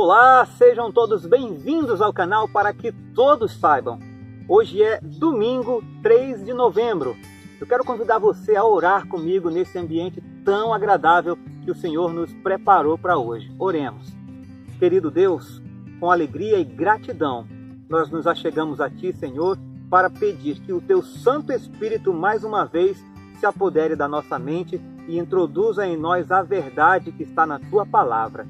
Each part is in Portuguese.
Olá, sejam todos bem-vindos ao canal Para Que Todos Saibam. Hoje é domingo, 3 de novembro. Eu quero convidar você a orar comigo nesse ambiente tão agradável que o Senhor nos preparou para hoje. Oremos. Querido Deus, com alegria e gratidão, nós nos achegamos a Ti, Senhor, para pedir que o Teu Santo Espírito mais uma vez se apodere da nossa mente e introduza em nós a verdade que está na Tua Palavra.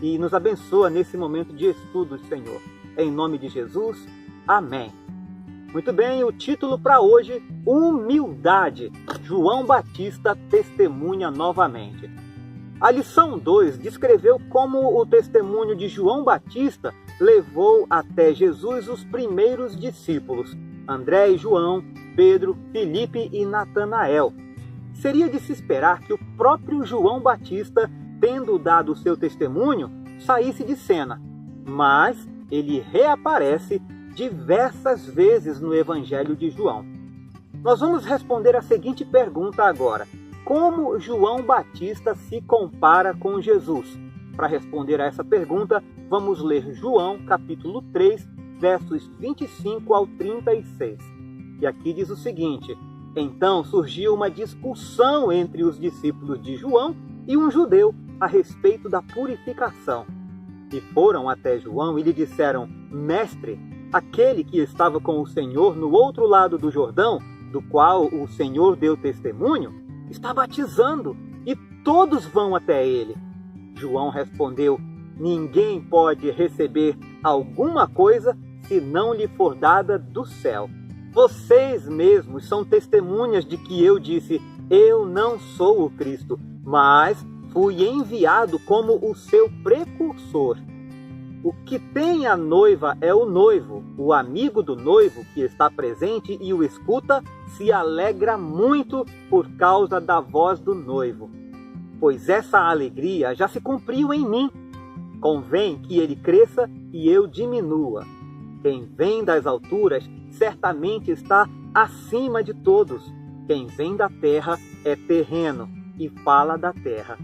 E nos abençoa nesse momento de estudo, Senhor. Em nome de Jesus, amém. Muito bem, o título para hoje, Humildade. João Batista testemunha novamente. A lição 2 descreveu como o testemunho de João Batista levou até Jesus os primeiros discípulos, André e João, Pedro, Filipe e Natanael. Seria de se esperar que o próprio João Batista, tendo dado o seu testemunho, saísse de cena, mas ele reaparece diversas vezes no Evangelho de João. Nós vamos responder a seguinte pergunta agora: como João Batista se compara com Jesus? Para responder a essa pergunta, vamos ler João capítulo 3, versos 25 ao 36. E aqui diz o seguinte: então surgiu uma discussão entre os discípulos de João e um judeu a respeito da purificação. E foram até João e lhe disseram: Mestre, aquele que estava com o Senhor no outro lado do Jordão, do qual o Senhor deu testemunho, está batizando, e todos vão até ele. João respondeu: ninguém pode receber alguma coisa se não lhe for dada do céu. Vocês mesmos são testemunhas de que eu disse: eu não sou o Cristo, mas fui enviado como o seu precursor. O que tem a noiva é o noivo. O amigo do noivo que está presente e o escuta se alegra muito por causa da voz do noivo, pois essa alegria já se cumpriu em mim. Convém que ele cresça e eu diminua. Quem vem das alturas certamente está acima de todos. Quem vem da terra é terreno e fala da terra.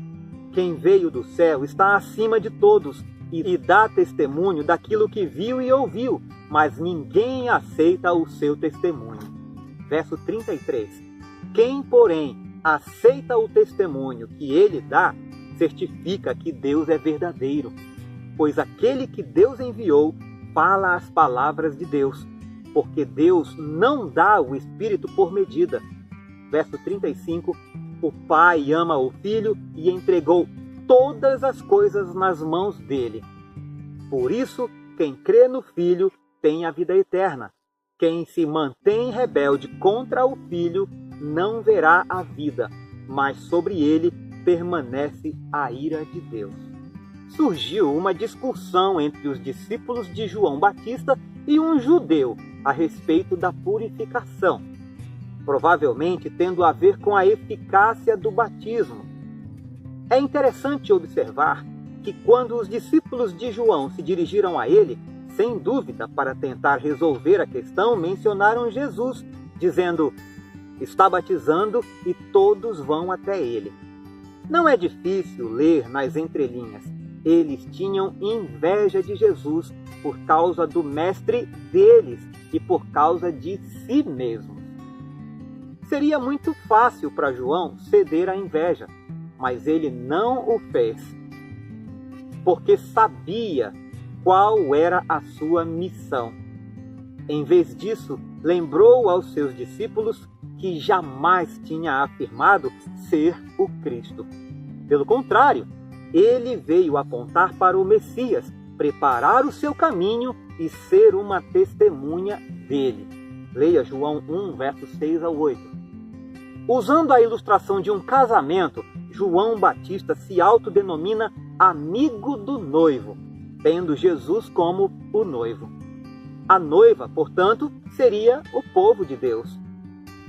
Quem veio do céu está acima de todos e dá testemunho daquilo que viu e ouviu, mas ninguém aceita o seu testemunho. Verso 33. Quem, porém, aceita o testemunho que ele dá, certifica que Deus é verdadeiro, pois aquele que Deus enviou fala as palavras de Deus, porque Deus não dá o Espírito por medida. Verso 35. O Pai ama o Filho e entregou todas as coisas nas mãos dele. Por isso, quem crê no Filho tem a vida eterna. Quem se mantém rebelde contra o Filho não verá a vida, mas sobre ele permanece a ira de Deus. Surgiu uma discussão entre os discípulos de João Batista e um judeu a respeito da purificação, provavelmente tendo a ver com a eficácia do batismo. É interessante observar que quando os discípulos de João se dirigiram a ele, sem dúvida para tentar resolver a questão, mencionaram Jesus, dizendo: está batizando e todos vão até ele. Não é difícil ler nas entrelinhas. Eles tinham inveja de Jesus por causa do mestre deles e por causa de si mesmos. Seria muito fácil para João ceder à inveja, mas ele não o fez, porque sabia qual era a sua missão. Em vez disso, lembrou aos seus discípulos que jamais tinha afirmado ser o Cristo. Pelo contrário, ele veio apontar para o Messias, preparar o seu caminho e ser uma testemunha dele. Leia João 1, versos 6 ao 8. Usando a ilustração de um casamento, João Batista se autodenomina amigo do noivo, tendo Jesus como o noivo. A noiva, portanto, seria o povo de Deus.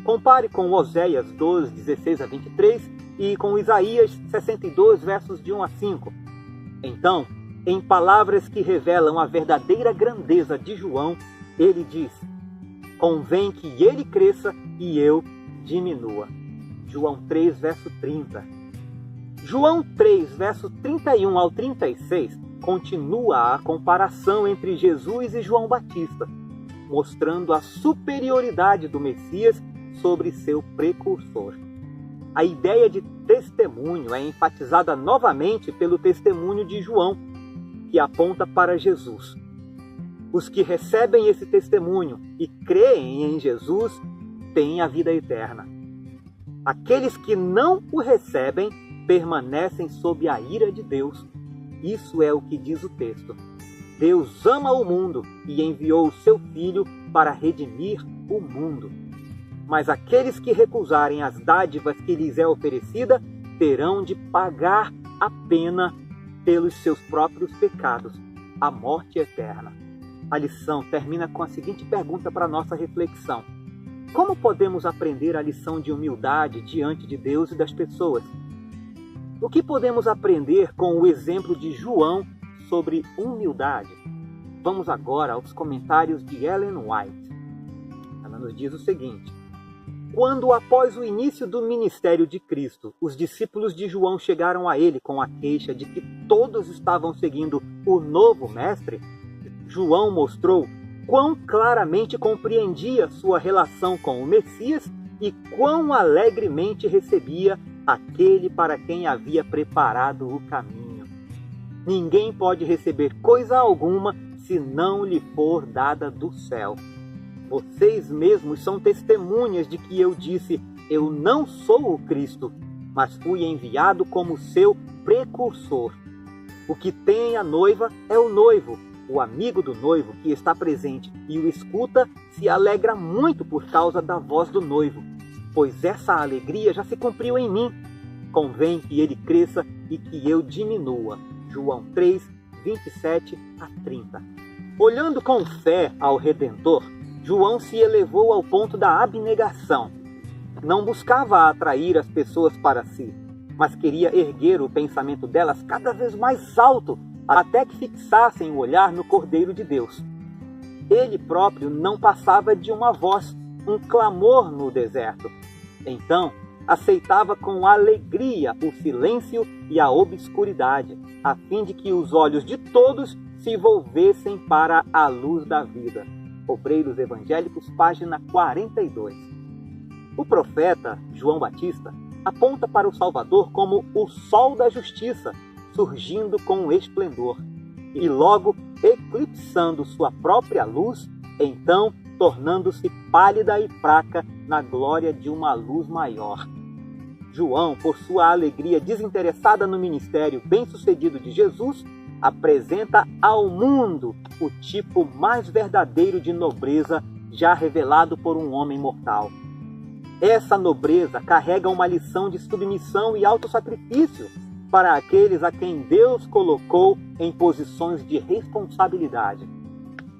Compare com Oséias 12, 16 a 23 e com Isaías 62, versos de 1 a 5. Então, em palavras que revelam a verdadeira grandeza de João, ele diz: convém que ele cresça e eu diminua. João 3, verso 30. João 3, verso 31 ao 36, continua a comparação entre Jesus e João Batista, mostrando a superioridade do Messias sobre seu precursor. A ideia de testemunho é enfatizada novamente pelo testemunho de João, que aponta para Jesus. Os que recebem esse testemunho e creem em Jesus têm a vida eterna. Aqueles que não o recebem permanecem sob a ira de Deus. Isso é o que diz o texto. Deus ama o mundo e enviou o seu Filho para redimir o mundo. Mas aqueles que recusarem as dádivas que lhes é oferecida terão de pagar a pena pelos seus próprios pecados, a morte eterna. A lição termina com a seguinte pergunta para nossa reflexão: como podemos aprender a lição de humildade diante de Deus e das pessoas? O que podemos aprender com o exemplo de João sobre humildade? Vamos agora aos comentários de Ellen White. Ela nos diz o seguinte: quando, após o início do ministério de Cristo, os discípulos de João chegaram a ele com a queixa de que todos estavam seguindo o novo mestre, João mostrou quão claramente compreendia sua relação com o Messias e quão alegremente recebia aquele para quem havia preparado o caminho. Ninguém pode receber coisa alguma se não lhe for dada do céu. Vocês mesmos são testemunhas de que eu disse: eu não sou o Cristo, mas fui enviado como seu precursor. O que tem a noiva é o noivo. O amigo do noivo que está presente e o escuta se alegra muito por causa da voz do noivo, pois essa alegria já se cumpriu em mim. Convém que ele cresça e que eu diminua. João 3, 27 a 30. Olhando com fé ao Redentor, João se elevou ao ponto da abnegação. Não buscava atrair as pessoas para si, mas queria erguer o pensamento delas cada vez mais alto, até que fixassem o olhar no Cordeiro de Deus. Ele próprio não passava de uma voz, um clamor no deserto. Então, aceitava com alegria o silêncio e a obscuridade, a fim de que os olhos de todos se volvessem para a luz da vida. Obreiros Evangélicos, página 42. O profeta João Batista aponta para o Salvador como o sol da justiça, surgindo com esplendor, e logo eclipsando sua própria luz, então tornando-se pálida e fraca na glória de uma luz maior. João, por sua alegria desinteressada no ministério bem-sucedido de Jesus, apresenta ao mundo o tipo mais verdadeiro de nobreza já revelado por um homem mortal. Essa nobreza carrega uma lição de submissão e autossacrifício para aqueles a quem Deus colocou em posições de responsabilidade.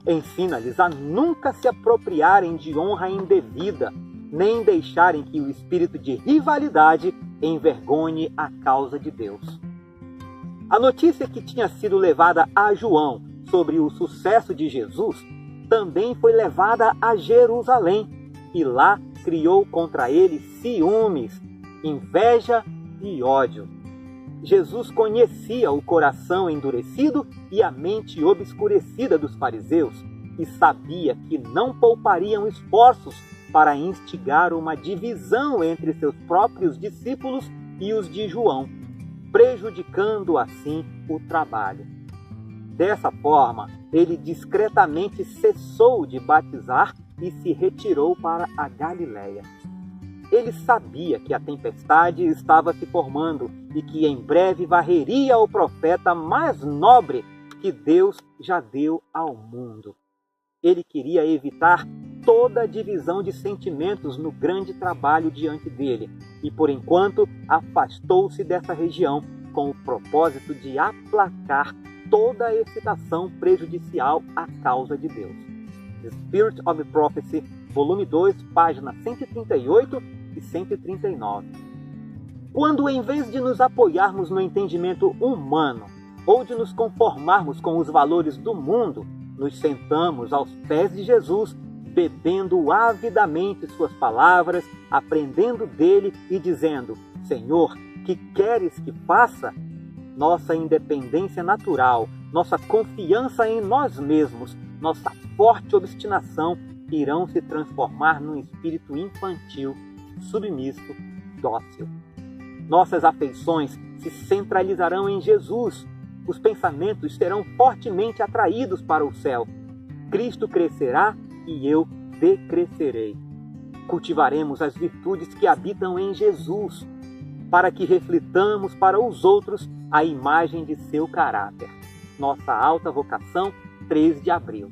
Ensina-lhes a nunca se apropriarem de honra indevida, nem deixarem que o espírito de rivalidade envergonhe a causa de Deus. A notícia que tinha sido levada a João sobre o sucesso de Jesus também foi levada a Jerusalém, e lá criou contra ele ciúmes, inveja e ódio. Jesus conhecia o coração endurecido e a mente obscurecida dos fariseus e sabia que não poupariam esforços para instigar uma divisão entre seus próprios discípulos e os de João, prejudicando assim o trabalho. Dessa forma, ele discretamente cessou de batizar e se retirou para a Galiléia. Ele sabia que a tempestade estava se formando e que em breve varreria o profeta mais nobre que Deus já deu ao mundo. Ele queria evitar toda a divisão de sentimentos no grande trabalho diante dele e, por enquanto, afastou-se dessa região com o propósito de aplacar toda a excitação prejudicial à causa de Deus. The Spirit of Prophecy, volume 2, páginas 138 e 139. Quando, em vez de nos apoiarmos no entendimento humano ou de nos conformarmos com os valores do mundo, nos sentamos aos pés de Jesus, bebendo avidamente suas palavras, aprendendo dele e dizendo: Senhor, que queres que faça? Nossa independência natural nossa confiança em nós mesmos, nossa forte obstinação irão se transformar num espírito infantil, submisso, dócil. Nossas afeições se centralizarão em Jesus. Os pensamentos serão fortemente atraídos para o céu. Cristo crescerá e eu decrescerei. Cultivaremos as virtudes que habitam em Jesus, para que reflitamos para os outros a imagem de seu caráter. Nossa alta vocação, 3 de abril.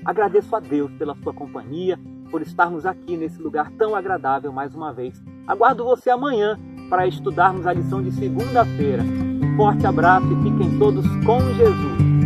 Agradeço a Deus pela sua companhia, por estarmos aqui nesse lugar tão agradável mais uma vez. Aguardo você amanhã para estudarmos a lição de segunda-feira. Um forte abraço e fiquem todos com Jesus.